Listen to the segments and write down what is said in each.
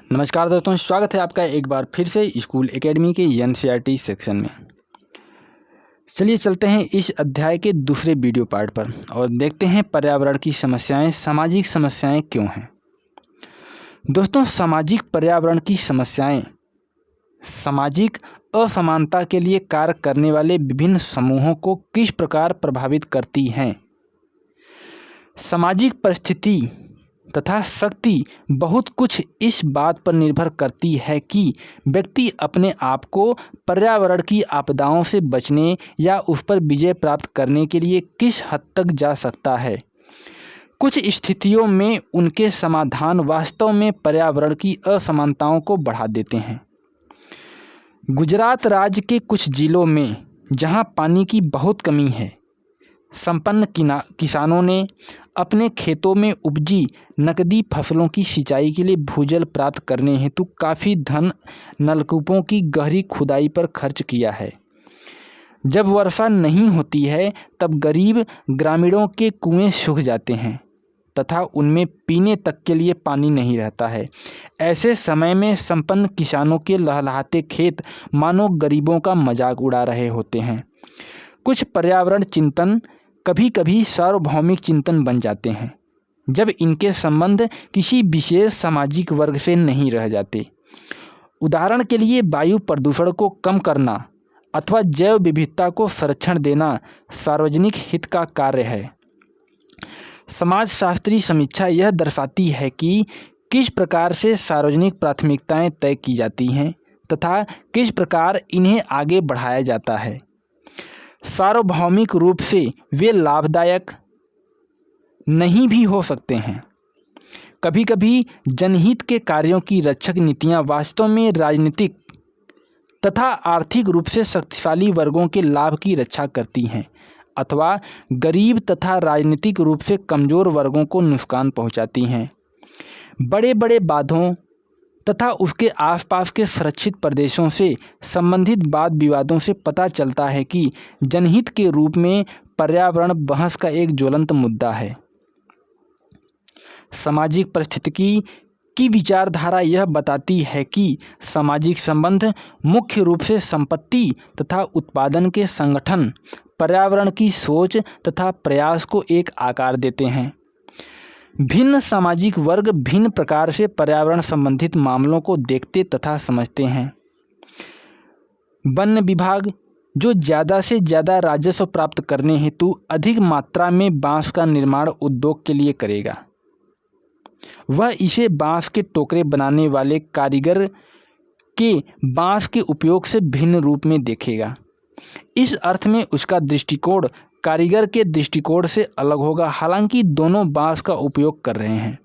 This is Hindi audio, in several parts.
नमस्कार दोस्तों, स्वागत है आपका एक बार फिर से स्कूल एकेडमी के एनसीईआरटी सेक्शन में। चलिए चलते हैं इस अध्याय के दूसरे वीडियो पार्ट पर और देखते हैं पर्यावरण की समस्याएं, सामाजिक समस्याएं क्यों हैं। दोस्तों, सामाजिक पर्यावरण की समस्याएं सामाजिक असमानता के लिए कार्य करने वाले विभिन्न समूहों को किस प्रकार प्रभावित करती हैं। सामाजिक परिस्थिति तथा शक्ति बहुत कुछ इस बात पर निर्भर करती है कि व्यक्ति अपने आप को पर्यावरण की आपदाओं से बचने या उस पर विजय प्राप्त करने के लिए किस हद तक जा सकता है। कुछ स्थितियों में उनके समाधान वास्तव में पर्यावरण की असमानताओं को बढ़ा देते हैं। गुजरात राज्य के कुछ जिलों में जहां पानी की बहुत कमी है, संपन्न किसानों ने अपने खेतों में उपजी नकदी फसलों की सिंचाई के लिए भूजल प्राप्त करने हेतु काफ़ी धन नलकूपों की गहरी खुदाई पर खर्च किया है। जब वर्षा नहीं होती है तब गरीब ग्रामीणों के कुएं सूख जाते हैं तथा उनमें पीने तक के लिए पानी नहीं रहता है। ऐसे समय में संपन्न किसानों के लहलहाते खेत मानो गरीबों का मजाक उड़ा रहे होते हैं। कुछ पर्यावरण चिंतन कभी कभी सार्वभौमिक चिंतन बन जाते हैं जब इनके संबंध किसी विशेष सामाजिक वर्ग से नहीं रह जाते। उदाहरण के लिए वायु प्रदूषण को कम करना अथवा जैव विविधता को संरक्षण देना सार्वजनिक हित का कार्य है। समाजशास्त्री समीक्षा यह दर्शाती है कि किस प्रकार से सार्वजनिक प्राथमिकताएं तय की जाती हैं तथा किस प्रकार इन्हें आगे बढ़ाया जाता है। सार्वभौमिक रूप से वे लाभदायक नहीं भी हो सकते हैं। कभी कभी जनहित के कार्यों की रक्षक नीतियां वास्तव में राजनीतिक तथा आर्थिक रूप से शक्तिशाली वर्गों के लाभ की रक्षा करती हैं अथवा गरीब तथा राजनीतिक रूप से कमज़ोर वर्गों को नुकसान पहुंचाती हैं। बड़े बड़े बांधों तथा उसके आसपास के सुरक्षित प्रदेशों से संबंधित वाद विवादों से पता चलता है कि जनहित के रूप में पर्यावरण बहस का एक ज्वलंत मुद्दा है। सामाजिक पारिस्थितिकी की विचारधारा यह बताती है कि सामाजिक संबंध मुख्य रूप से संपत्ति तथा उत्पादन के संगठन पर्यावरण की सोच तथा प्रयास को एक आकार देते हैं। भिन्न सामाजिक वर्ग भिन्न प्रकार से पर्यावरण संबंधित मामलों को देखते तथा समझते हैं। वन विभाग जो ज़्यादा से ज़्यादा राजस्व प्राप्त करने हेतु अधिक मात्रा में बांस का निर्माण उद्योग के लिए करेगा, वह इसे बांस के टोकरे बनाने वाले कारीगर के बांस के उपयोग से भिन्न रूप में देखेगा। इस अर्थ में उसका दृष्टिकोण कारीगर के दृष्टिकोण से अलग होगा। हालांकि दोनों बांस का उपयोग कर रहे हैं।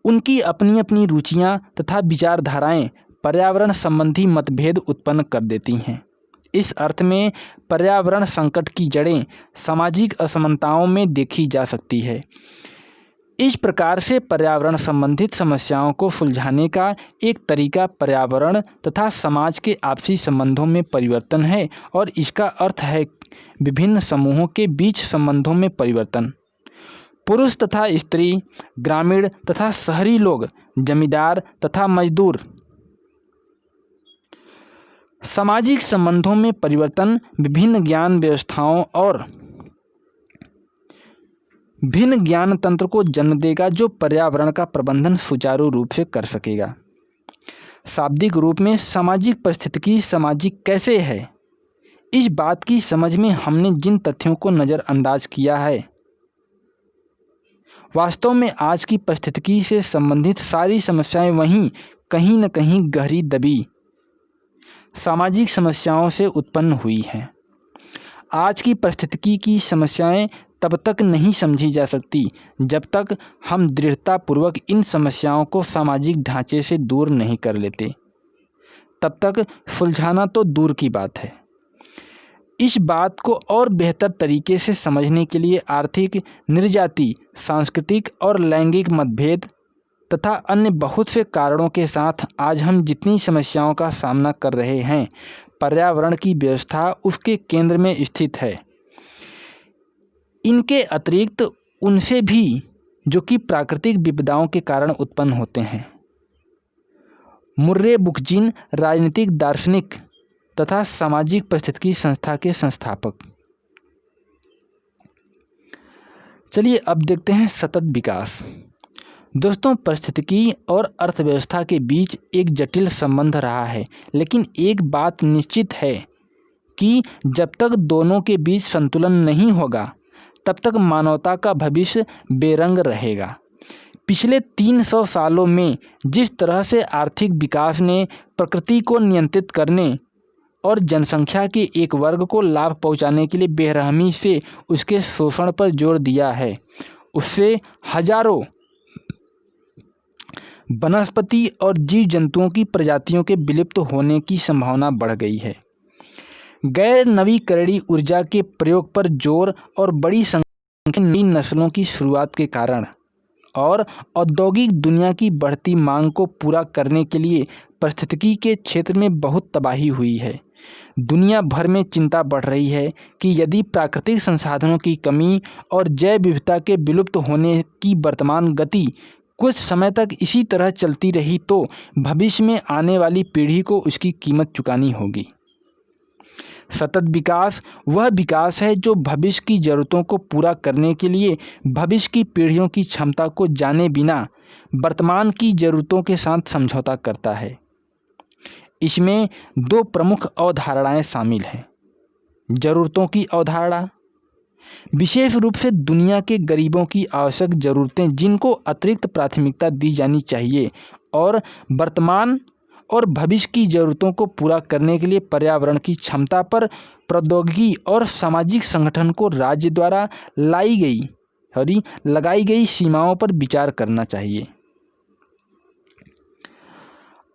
उनकी अपनी अपनी रुचियां तथा विचारधाराएं पर्यावरण संबंधी मतभेद उत्पन्न कर देती हैं। इस अर्थ में पर्यावरण संकट की जड़ें सामाजिक असमानताओं में देखी जा सकती है। इस प्रकार से पर्यावरण संबंधित समस्याओं को सुलझाने का एक तरीका पर्यावरण तथा समाज के आपसी संबंधों में परिवर्तन है और इसका अर्थ है विभिन्न समूहों के बीच संबंधों में परिवर्तन। पुरुष तथा स्त्री, ग्रामीण तथा शहरी लोग, जमींदार तथा मजदूर। सामाजिक संबंधों में परिवर्तन विभिन्न ज्ञान व्यवस्थाओं और भिन्न ज्ञान तंत्र को जन्म देगा जो पर्यावरण का प्रबंधन सुचारू रूप से कर सकेगा। शाब्दिक रूप में सामाजिक परिस्थितिकी सामाजिक कैसे है, इस बात की समझ में हमने जिन तथ्यों को नज़रअंदाज किया है, वास्तव में आज की परिस्थितिकी से संबंधित सारी समस्याएं वहीं कहीं न कहीं गहरी दबी सामाजिक समस्याओं से उत्पन्न हुई हैं। आज की परिस्थितिकी की समस्याएं तब तक नहीं समझी जा सकती जब तक हम दृढ़तापूर्वक इन समस्याओं को सामाजिक ढांचे से दूर नहीं कर लेते। तब तक सुलझाना तो दूर की बात है। इस बात को और बेहतर तरीके से समझने के लिए आर्थिक, निर्याती, सांस्कृतिक और लैंगिक मतभेद तथा अन्य बहुत से कारणों के साथ आज हम जितनी समस्याओं का सामना कर रहे हैं, पर्यावरण की व्यवस्था उसके केंद्र में स्थित है। इनके अतिरिक्त उनसे भी जो कि प्राकृतिक विपदाओं के कारण उत्पन्न होते हैं। मुर्रे बुकजिन राजनीतिक दार्शनिक तथा सामाजिक पारिस्थितिकी संस्था के संस्थापक। चलिए अब देखते हैं सतत विकास। दोस्तों, पारिस्थितिकी और अर्थव्यवस्था के बीच एक जटिल संबंध रहा है, लेकिन एक बात निश्चित है कि जब तक दोनों के बीच संतुलन नहीं होगा तब तक मानवता का भविष्य बेरंग रहेगा। पिछले 300 सालों में जिस तरह से आर्थिक विकास ने प्रकृति को नियंत्रित करने और जनसंख्या के एक वर्ग को लाभ पहुंचाने के लिए बेरहमी से उसके शोषण पर जोर दिया है, उससे हजारों वनस्पति और जीव जंतुओं की प्रजातियों के विलुप्त होने की संभावना बढ़ गई है। गैर नवीकरणीय ऊर्जा के प्रयोग पर जोर और बड़ी संख्या में नई नस्लों की शुरुआत के कारण और औद्योगिक दुनिया की बढ़ती मांग को पूरा करने के लिए पारिस्थितिकी के क्षेत्र में बहुत तबाही हुई है। दुनिया भर में चिंता बढ़ रही है कि यदि प्राकृतिक संसाधनों की कमी और जैव विविधता के विलुप्त होने की वर्तमान गति कुछ समय तक इसी तरह चलती रही तो भविष्य में आने वाली पीढ़ी को उसकी कीमत चुकानी होगी। सतत विकास वह विकास है जो भविष्य की ज़रूरतों को पूरा करने के लिए भविष्य की पीढ़ियों की क्षमता को जाने बिना वर्तमान की ज़रूरतों के साथ समझौता करता है। इसमें दो प्रमुख अवधारणाएं शामिल हैं। ज़रूरतों की अवधारणा विशेष रूप से दुनिया के गरीबों की आवश्यक ज़रूरतें जिनको अतिरिक्त प्राथमिकता दी जानी चाहिए, और वर्तमान और भविष्य की ज़रूरतों को पूरा करने के लिए पर्यावरण की क्षमता पर प्रौद्योगिकी और सामाजिक संगठन को राज्य द्वारा लगाई गई सीमाओं पर विचार करना चाहिए।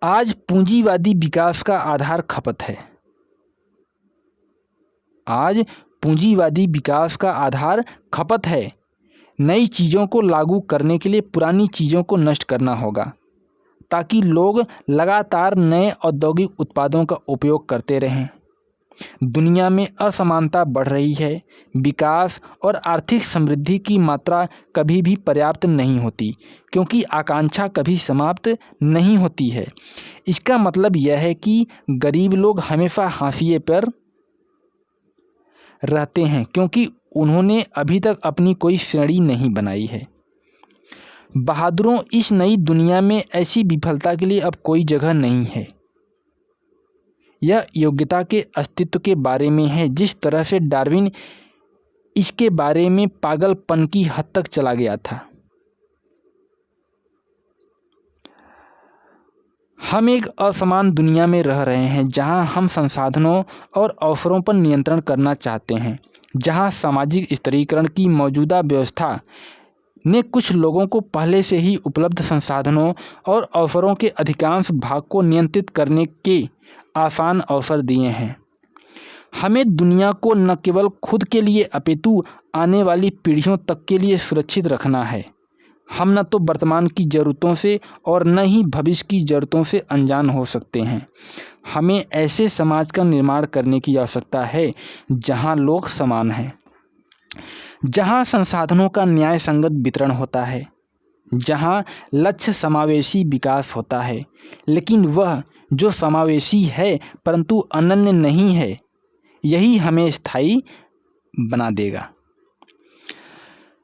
आज पूंजीवादी विकास का आधार खपत है। आज पूंजीवादी विकास का आधार खपत है। नई चीज़ों को लागू करने के लिए पुरानी चीज़ों को नष्ट करना होगा ताकि लोग लगातार नए औद्योगिक उत्पादों का उपयोग करते रहें। दुनिया में असमानता बढ़ रही है। विकास और आर्थिक समृद्धि की मात्रा कभी भी पर्याप्त नहीं होती, क्योंकि आकांक्षा कभी समाप्त नहीं होती है। इसका मतलब यह है कि गरीब लोग हमेशा हाशिए पर रहते हैं, क्योंकि उन्होंने अभी तक अपनी कोई श्रेणी नहीं बनाई है। बहादुरों, इस नई दुनिया में ऐसी विफलता के लिए अब कोई जगह नहीं है। यह योग्यता के अस्तित्व के बारे में है, जिस तरह से डार्विन इसके बारे में पागलपन की हद तक चला गया था। हम एक असमान दुनिया में रह रहे हैं, जहां हम संसाधनों और अवसरों पर नियंत्रण करना चाहते हैं, जहां सामाजिक स्तरीकरण की मौजूदा व्यवस्था ने कुछ लोगों को पहले से ही उपलब्ध संसाधनों और अवसरों के अधिकांश भाग को नियंत्रित करने के आसान अवसर दिए हैं। हमें दुनिया को न केवल खुद के लिए अपितु आने वाली पीढ़ियों तक के लिए सुरक्षित रखना है। हम न तो वर्तमान की ज़रूरतों से और न ही भविष्य की ज़रूरतों से अनजान हो सकते हैं। हमें ऐसे समाज का निर्माण करने की आवश्यकता है जहां लोग समान हैं, जहां संसाधनों का न्याय संगत वितरण होता है, जहां लक्ष्य समावेशी विकास होता है, लेकिन वह जो समावेशी है परंतु अनन्य नहीं है, यही हमें स्थायी बना देगा।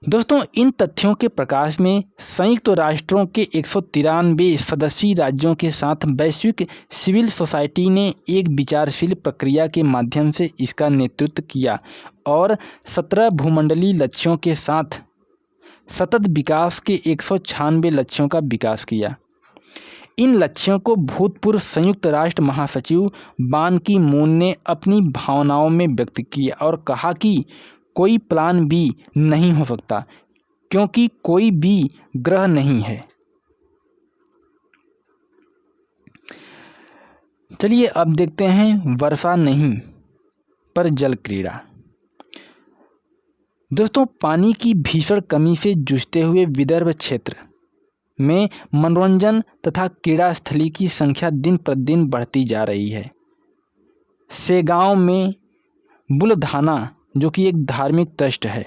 दोस्तों, इन तथ्यों के प्रकाश में संयुक्त राष्ट्रों के 193 सदस्यीय राज्यों के साथ वैश्विक सिविल सोसाइटी ने एक विचारशील प्रक्रिया के माध्यम से इसका नेतृत्व किया और 17 भूमंडलीय लक्ष्यों के साथ सतत विकास के 196 लक्ष्यों का विकास किया। इन लक्ष्यों को भूतपूर्व संयुक्त राष्ट्र महासचिव बान की मून ने अपनी भावनाओं में व्यक्त किया और कहा कि कोई प्लान बी नहीं हो सकता, क्योंकि कोई बी ग्रह नहीं है। चलिए अब देखते हैं वर्षा नहीं पर जल क्रीड़ा। दोस्तों, पानी की भीषण कमी से जूझते हुए विदर्भ क्षेत्र में मनोरंजन तथा क्रीड़ा स्थली की संख्या दिन प्रतिदिन बढ़ती जा रही है। सेगांव में बुलधाना, जो कि एक धार्मिक ट्रस्ट है,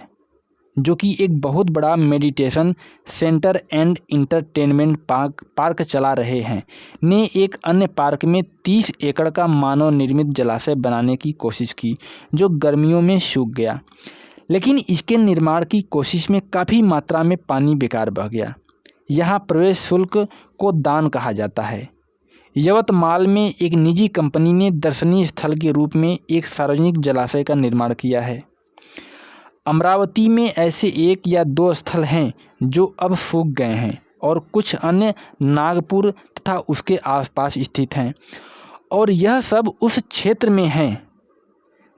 जो कि एक बहुत बड़ा meditation centre and entertainment park चला रहे हैं, ने एक अन्य पार्क में 30 एकड़ का मानव निर्मित जलाशय बनाने की कोशिश की, जो गर्मियों में सूख गया। लेकिन इसके निर्माण की कोशिश में काफ़ी मात्रा में पानी बेकार बह गया। यहाँ प्रवेश शुल्क को दान कहा जाता है। यवतमाल में एक निजी कंपनी ने दर्शनीय स्थल के रूप में एक सार्वजनिक जलाशय का निर्माण किया है। अमरावती में ऐसे 1 या 2 स्थल हैं जो अब सूख गए हैं और कुछ अन्य नागपुर तथा उसके आसपास स्थित हैं, और यह सब उस क्षेत्र में हैं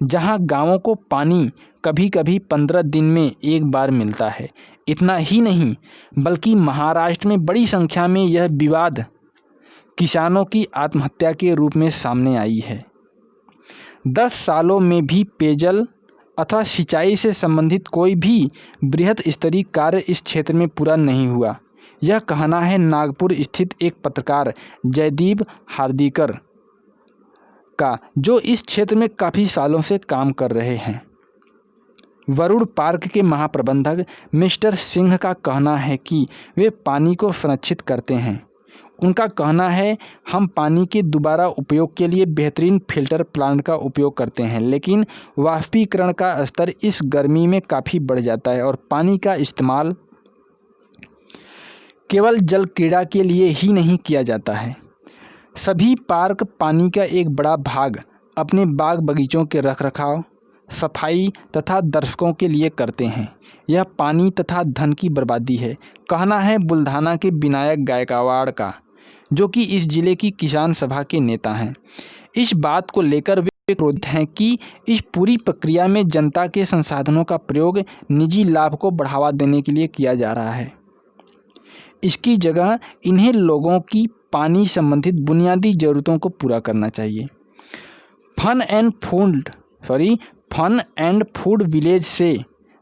जहां गांवों को पानी कभी कभी 15 दिन में एक बार मिलता है। इतना ही नहीं, बल्कि महाराष्ट्र में बड़ी संख्या में यह विवाद किसानों की आत्महत्या के रूप में सामने आई है। 10 सालों में भी पेयजल अथवा सिंचाई से संबंधित कोई भी बृहत स्तरीय कार्य इस क्षेत्र में पूरा नहीं हुआ। यह कहना है नागपुर स्थित एक पत्रकार जयदीप हार्दिकर का, जो इस क्षेत्र में काफ़ी सालों से काम कर रहे हैं। वरुण पार्क के महाप्रबंधक मिस्टर सिंह का कहना है कि वे पानी को संरक्षित करते हैं। उनका कहना है, हम पानी के दोबारा उपयोग के लिए बेहतरीन फिल्टर प्लांट का उपयोग करते हैं, लेकिन वाष्पीकरण का स्तर इस गर्मी में काफ़ी बढ़ जाता है और पानी का इस्तेमाल केवल जल क्रीड़ा के लिए ही नहीं किया जाता है। सभी पार्क पानी का एक बड़ा भाग अपने बाग बगीचों के रखरखाव, सफाई तथा दर्शकों के लिए करते हैं। यह पानी तथा धन की बर्बादी है, कहना है बुल्ढाना के विनायक गायकवाड़ का, जो कि इस जिले की किसान सभा के नेता हैं। इस बात को लेकर वे क्रोधित हैं कि इस पूरी प्रक्रिया में जनता के संसाधनों का प्रयोग निजी लाभ को बढ़ावा देने के लिए किया जा रहा है। इसकी जगह इन्हें लोगों की पानी संबंधित बुनियादी ज़रूरतों को पूरा करना चाहिए। फन एंड फूड विलेज से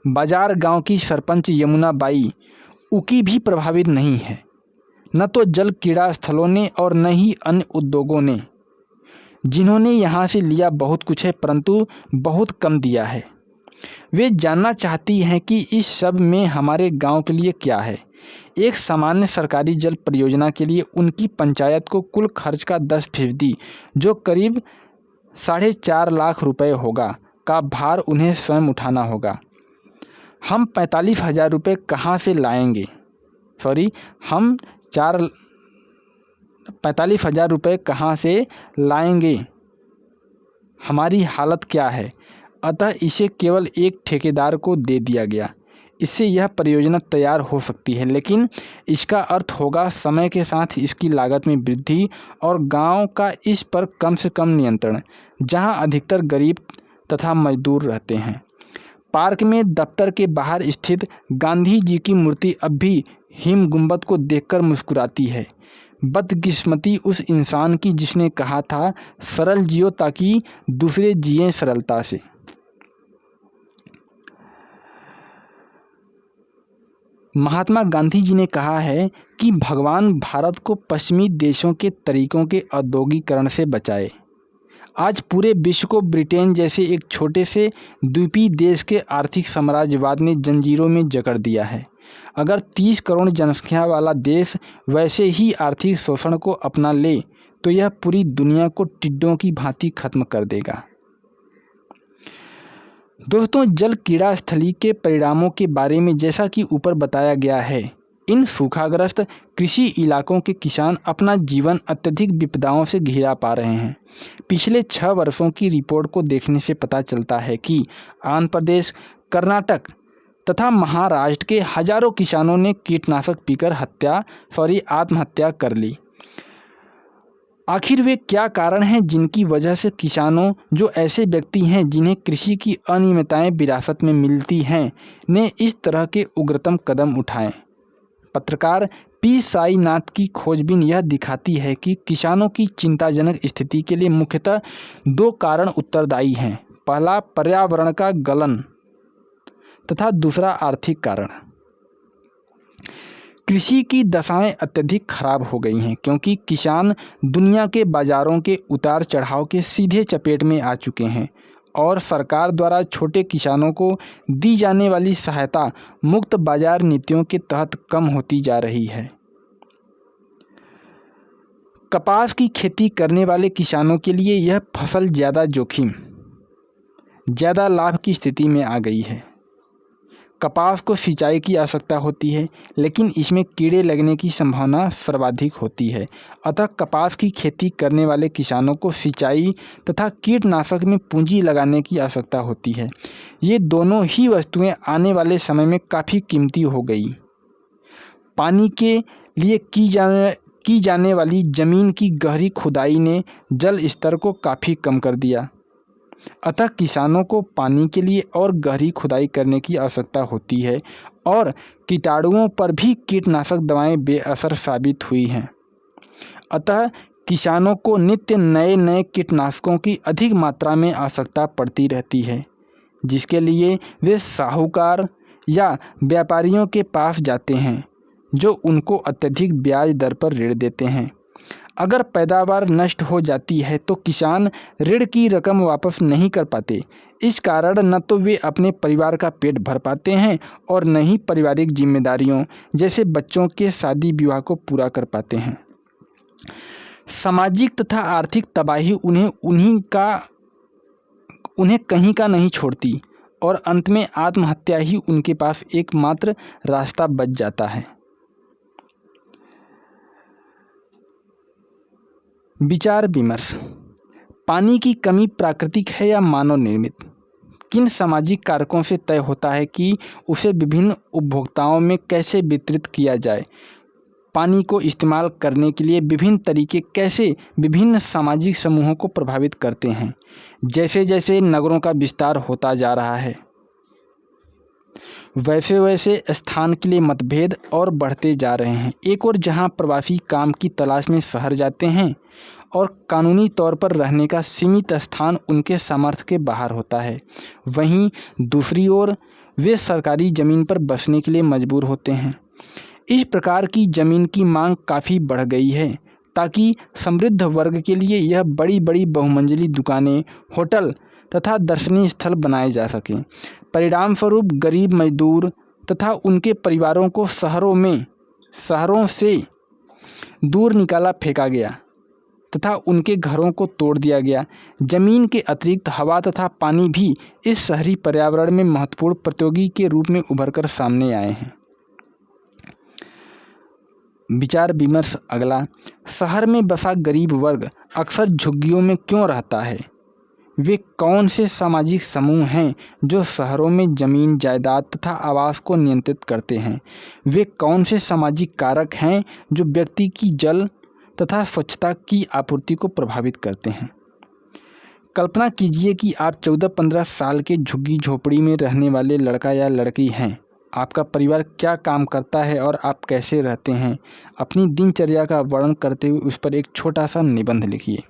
बाजार गांव की सरपंच यमुना बाई उकी भी प्रभावित नहीं है। न तो जल क्रीड़ा स्थलों ने और न ही अन्य उद्योगों ने, जिन्होंने यहाँ से लिया बहुत कुछ है परंतु बहुत कम दिया है। वे जानना चाहती हैं कि इस सब में हमारे गांव के लिए क्या है। एक सामान्य सरकारी जल परियोजना के लिए उनकी पंचायत को कुल खर्च का 10%, जो करीब 4.5 लाख रुपए होगा, का भार उन्हें स्वयं उठाना होगा। हम 45,000 रुपये कहाँ से लाएंगे? हम 45,000 रुपये कहाँ से लाएंगे? हमारी हालत क्या है? अतः इसे केवल एक ठेकेदार को दे दिया गया। इससे यह परियोजना तैयार हो सकती है, लेकिन इसका अर्थ होगा समय के साथ इसकी लागत में वृद्धि और गांव का इस पर कम से कम नियंत्रण, जहां अधिकतर गरीब तथा मजदूर रहते हैं। पार्क में दफ्तर के बाहर स्थित गांधी जी की मूर्ति अब भी हिम गुंबद को देखकर मुस्कुराती है। बदकिस्मती उस इंसान की जिसने कहा था, सरल जियो ताकि दूसरे जिए सरलता से। महात्मा गांधी जी ने कहा है कि भगवान भारत को पश्चिमी देशों के तरीकों के औद्योगिकरण से बचाए। आज पूरे विश्व को ब्रिटेन जैसे एक छोटे से द्वीपीय देश के आर्थिक साम्राज्यवाद ने जंजीरों में जकड़ दिया है। अगर 30 करोड़ जनसंख्या वाला देश वैसे ही आर्थिक शोषण को अपना ले तो यह पूरी दुनिया को टिड्डों की भांति खत्म कर देगा। दोस्तों, जल क्रीड़ा स्थली के परिणामों के बारे में जैसा कि ऊपर बताया गया है, इन सूखाग्रस्त कृषि इलाकों के किसान अपना जीवन अत्यधिक विपदाओं से घिरा पा रहे हैं। पिछले 6 वर्षों की रिपोर्ट को देखने से पता चलता है कि आंध्र प्रदेश, कर्नाटक तथा महाराष्ट्र के हजारों किसानों ने कीटनाशक पीकर आत्महत्या कर ली। आखिर वे क्या कारण हैं जिनकी वजह से किसानों, जो ऐसे व्यक्ति हैं जिन्हें कृषि की अनियमितताएं विरासत में मिलती हैं, ने इस तरह के उग्रतम कदम उठाए? पत्रकार पी साईनाथ की खोजबीन यह दिखाती है कि किसानों की चिंताजनक स्थिति के लिए मुख्यतः 2 कारण उत्तरदायी हैं। पहला, पर्यावरण का गलन तथा दूसरा, आर्थिक कारण। कृषि की दशाएं अत्यधिक खराब हो गई हैं क्योंकि किसान दुनिया के बाजारों के उतार चढ़ाव के सीधे चपेट में आ चुके हैं और सरकार द्वारा छोटे किसानों को दी जाने वाली सहायता मुक्त बाजार नीतियों के तहत कम होती जा रही है। कपास की खेती करने वाले किसानों के लिए यह फसल ज़्यादा जोखिम, ज़्यादा लाभ की स्थिति में आ गई है। कपास को सिंचाई की आवश्यकता होती है, लेकिन इसमें कीड़े लगने की संभावना सर्वाधिक होती है। अतः कपास की खेती करने वाले किसानों को सिंचाई तथा कीटनाशक में पूंजी लगाने की आवश्यकता होती है। ये दोनों ही वस्तुएं आने वाले समय में काफ़ी कीमती हो गई। पानी के लिए की जाने वाली ज़मीन की गहरी खुदाई ने जल स्तर को काफ़ी कम कर दिया। अतः किसानों को पानी के लिए और गहरी खुदाई करने की आवश्यकता होती है और कीटाणुओं पर भी कीटनाशक दवाएं बेअसर साबित हुई हैं। अतः किसानों को नित्य नए नए कीटनाशकों की अधिक मात्रा में आवश्यकता पड़ती रहती है, जिसके लिए वे साहूकार या व्यापारियों के पास जाते हैं, जो उनको अत्यधिक ब्याज दर पर ऋण देते हैं। अगर पैदावार नष्ट हो जाती है तो किसान ऋण की रकम वापस नहीं कर पाते। इस कारण न तो वे अपने परिवार का पेट भर पाते हैं और न ही पारिवारिक जिम्मेदारियों जैसे बच्चों के शादी विवाह को पूरा कर पाते हैं। सामाजिक तथा आर्थिक तबाही उन्हें कहीं का नहीं छोड़ती और अंत में आत्महत्या ही उनके पास एकमात्र रास्ता बच जाता है। विचार विमर्श। पानी की कमी प्राकृतिक है या मानव निर्मित? किन सामाजिक कारकों से तय होता है कि उसे विभिन्न उपभोक्ताओं में कैसे वितरित किया जाए? पानी को इस्तेमाल करने के लिए विभिन्न तरीके कैसे विभिन्न सामाजिक समूहों को प्रभावित करते हैं? जैसे जैसे नगरों का विस्तार होता जा रहा है, वैसे वैसे स्थान के लिए मतभेद और बढ़ते जा रहे हैं। एक और जहां प्रवासी काम की तलाश में शहर जाते हैं और कानूनी तौर पर रहने का सीमित स्थान उनके सामर्थ्य के बाहर होता है, वहीं दूसरी ओर वे सरकारी ज़मीन पर बसने के लिए मजबूर होते हैं। इस प्रकार की ज़मीन की मांग काफ़ी बढ़ गई है ताकि समृद्ध वर्ग के लिए यह बड़ी बड़ी बहुमंजिली दुकानें, होटल तथा दर्शनीय स्थल बनाए जा सकें। परिणाम स्वरूप गरीब मजदूर तथा उनके परिवारों को शहरों से दूर निकाला फेंका गया तथा उनके घरों को तोड़ दिया गया। जमीन के अतिरिक्त हवा तथा पानी भी इस शहरी पर्यावरण में महत्वपूर्ण प्रतियोगी के रूप में उभरकर सामने आए हैं। विचार विमर्श अगला। शहर में बसा गरीब वर्ग अक्सर झुग्गियों में क्यों रहता है? वे कौन से सामाजिक समूह हैं जो शहरों में जमीन, जायदाद तथा आवास को नियंत्रित करते हैं? वे कौन से सामाजिक कारक हैं जो व्यक्ति की जल तथा स्वच्छता की आपूर्ति को प्रभावित करते हैं? कल्पना कीजिए कि आप 14-15 साल के झुग्गी झोपड़ी में रहने वाले लड़का या लड़की हैं। आपका परिवार क्या काम करता है और आप कैसे रहते हैं? अपनी दिनचर्या का वर्णन करते हुए उस पर एक छोटा सा निबंध लिखिए।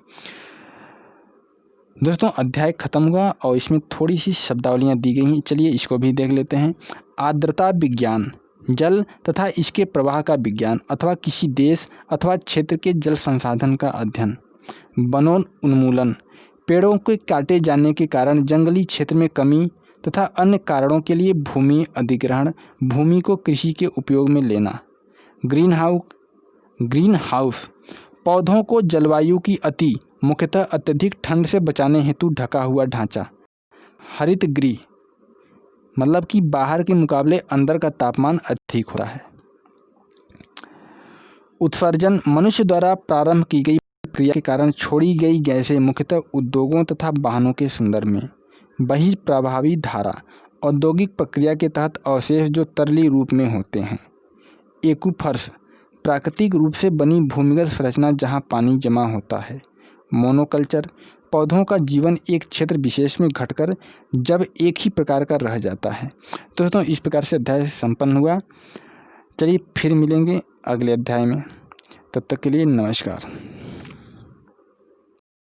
दोस्तों, अध्याय खत्म हुआ और इसमें थोड़ी सी शब्दावलियाँ दी गई हैं। चलिए इसको भी देख लेते हैं। आर्द्रता विज्ञान, जल तथा इसके प्रवाह का विज्ञान अथवा किसी देश अथवा क्षेत्र के जल संसाधन का अध्ययन। वनोन्मूलन, पेड़ों के काटे जाने के कारण जंगली क्षेत्र में कमी तथा अन्य कारणों के लिए भूमि अधिग्रहण, भूमि को कृषि के उपयोग में लेना। ग्रीन हाउस, पौधों को जलवायु की मुख्यतः अत्यधिक ठंड से बचाने हेतु ढका हुआ ढांचा। हरित गृह, मतलब कि बाहर के मुकाबले अंदर का तापमान अधिक होता है। उत्सर्जन, मनुष्य द्वारा प्रारंभ की गई प्रक्रिया के कारण छोड़ी गई गैसें मुख्यतः उद्योगों तथा वाहनों के संदर्भ में। बहिर्प्रभावी धारा, औद्योगिक प्रक्रिया के तहत अवशेष जो तरली रूप में होते हैं। एक्वीफर्स, प्राकृतिक रूप से बनी भूमिगत संरचना जहां पानी जमा होता है। मोनोकल्चर, पौधों का जीवन एक क्षेत्र विशेष में घटकर जब एक ही प्रकार का रह जाता है। दोस्तों, इस प्रकार से अध्याय संपन्न हुआ। चलिए फिर मिलेंगे अगले अध्याय में। तब तक के लिए नमस्कार।